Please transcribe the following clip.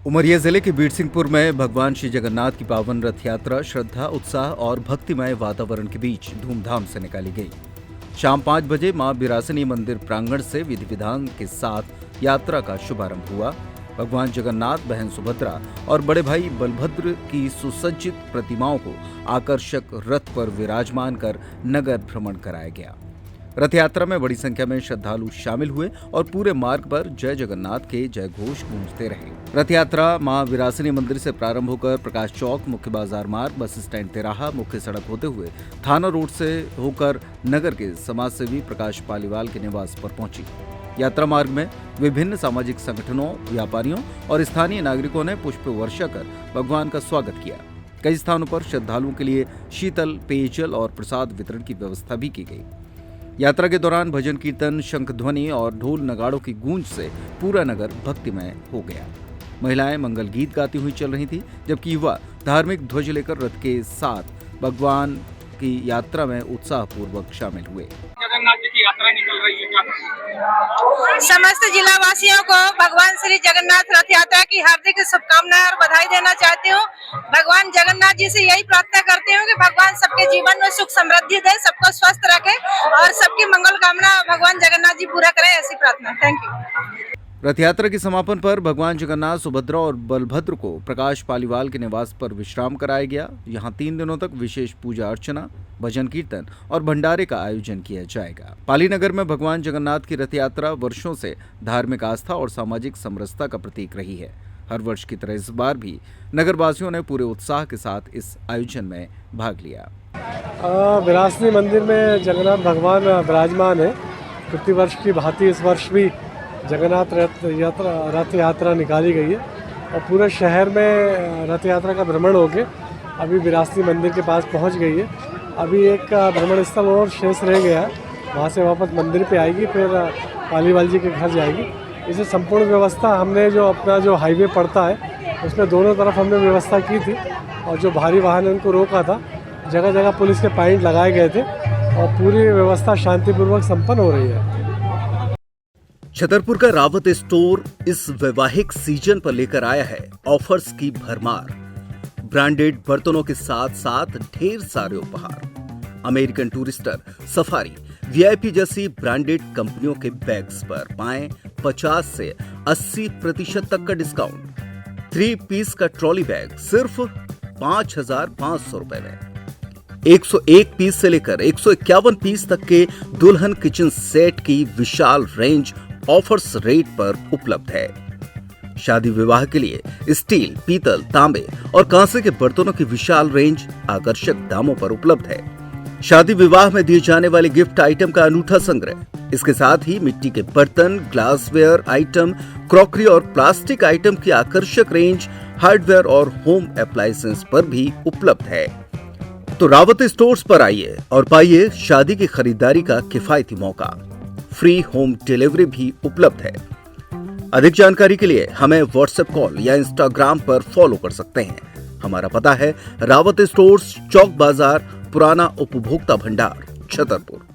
उमरिया जिले के बीरसिंहपुर में भगवान श्री जगन्नाथ की पावन रथ यात्रा श्रद्धा, उत्साह और भक्तिमय वातावरण के बीच धूमधाम से निकाली गई। शाम 5 बजे मां बिरासिनी मंदिर प्रांगण से विधि विधान के साथ यात्रा का शुभारंभ हुआ। भगवान जगन्नाथ, बहन सुभद्रा और बड़े भाई बलभद्र की सुसज्जित प्रतिमाओं को आकर्षक रथ पर विराजमान कर नगर भ्रमण कराया गया। रथ यात्रा में बड़ी संख्या में श्रद्धालु शामिल हुए और पूरे मार्ग पर जय जगन्नाथ के जय घोष गूंजते रहे। रथ यात्रा मां विरासिनी मंदिर से प्रारंभ होकर प्रकाश चौक, मुख्य बाजार मार्ग, बस स्टैंड तिराहा, मुख्य सड़क होते हुए थाना रोड से होकर नगर के समाजसेवी प्रकाश पालीवाल के निवास पर पहुंची। यात्रा मार्ग में विभिन्न सामाजिक संगठनों, व्यापारियों और स्थानीय नागरिकों ने पुष्प वर्षा कर भगवान का स्वागत किया। कई स्थानों पर श्रद्धालुओं के लिए शीतल पेयजल और प्रसाद वितरण की व्यवस्था भी की गई। यात्रा के दौरान भजन कीर्तन, शंख ध्वनि और ढोल नगाड़ों की गूंज से पूरा नगर भक्तिमय हो गया। महिलाएं मंगल गीत गाती हुई चल रही थी, जबकि युवा धार्मिक ध्वज लेकर रथ के साथ भगवान की यात्रा में उत्साहपूर्वक शामिल हुए। जगन्नाथ जी की यात्रा निकल रही है, समस्त जिला वासियों को भगवान श्री जगन्नाथ रथ यात्रा की हार्दिक शुभकामनाएं और बधाई देना चाहती हूँ। भगवान जगन्नाथ जी से यही प्रार्थना करती हूँ कि भगवान सबके जीवन में सुख समृद्धि दे, सबको स्वस्थ रखे और सबकी मंगल कामना भगवान जगन्नाथ जी पूरा करें, ऐसी प्रार्थना। Thank you. रथ यात्रा के समापन पर भगवान जगन्नाथ, सुभद्रा और बलभद्र को प्रकाश पालीवाल के निवास पर विश्राम कराया गया। यहाँ 3 दिनों तक विशेष पूजा अर्चना, भजन कीर्तन और भंडारे का आयोजन किया जाएगा। पाली नगर में भगवान जगन्नाथ की रथ यात्रा वर्षों से धार्मिक आस्था और सामाजिक समरसता का प्रतीक रही है। हर वर्ष की तरह इस बार भी नगरवासियों ने पूरे उत्साह के साथ इस आयोजन में भाग लिया। बिरासिनी मंदिर में जगन्नाथ भगवान विराजमान है। प्रतिवर्ष की भांति इस वर्ष भी जगन्नाथ रथ यात्रा निकाली गई है और पूरे शहर में रथ यात्रा का भ्रमण होकर अभी बिरासिनी मंदिर के पास पहुंच गई है। अभी एक भ्रमण स्थल और शेष रह गया, वहां से वापस मंदिर पे आएगी, फिर पालीवाल जी के घर जाएगी। इसे संपूर्ण व्यवस्था हमने जो अपना जो हाईवे पड़ता है उसमें दोनों तरफ हमने व्यवस्था की थी और जो भारी वाहन उनको रोका था, जगह जगह पुलिस के पॉइंट लगाए गए थे और पूरी व्यवस्था शांतिपूर्वक संपन्न हो रही है। छतरपुर का रावत स्टोर इस वैवाहिक सीजन पर लेकर आया है ऑफर्स की भरमार। ब्रांडेड बर्तनों के साथ साथ ढेर सारे उपहार। अमेरिकन टूरिस्टर, सफारी, वीआईपी जैसी ब्रांडेड कंपनियों के बैग्स पर पाएं 50 से 80% तक का डिस्काउंट। 3 पीस का ट्रॉली बैग सिर्फ 5,500 रुपए में। 101 पीस से लेकर 151 पीस तक के दुल्हन किचन सेट की विशाल रेंज ऑफर्स रेट पर उपलब्ध है। शादी विवाह के लिए स्टील, पीतल, तांबे और कांसे के बर्तनों की विशाल रेंज आकर्षक दामों पर उपलब्ध है। शादी विवाह में दिए जाने वाले गिफ्ट आइटम का अनूठा संग्रह। इसके साथ ही मिट्टी के बर्तन, ग्लासवेयर आइटम, क्रॉकरी और प्लास्टिक आइटम की आकर्षक रेंज हार्डवेयर और होम अप्लायंसेस पर भी उपलब्ध है। तो रावत स्टोर्स पर आइए और पाइए शादी की खरीदारी का किफायती मौका। फ्री होम डिलीवरी भी उपलब्ध है। अधिक जानकारी के लिए हमें व्हाट्सएप कॉल या इंस्टाग्राम पर फॉलो कर सकते हैं। हमारा पता है रावत स्टोर्स, चौक बाजार, पुराना उपभोक्ता भंडार, छतरपुर।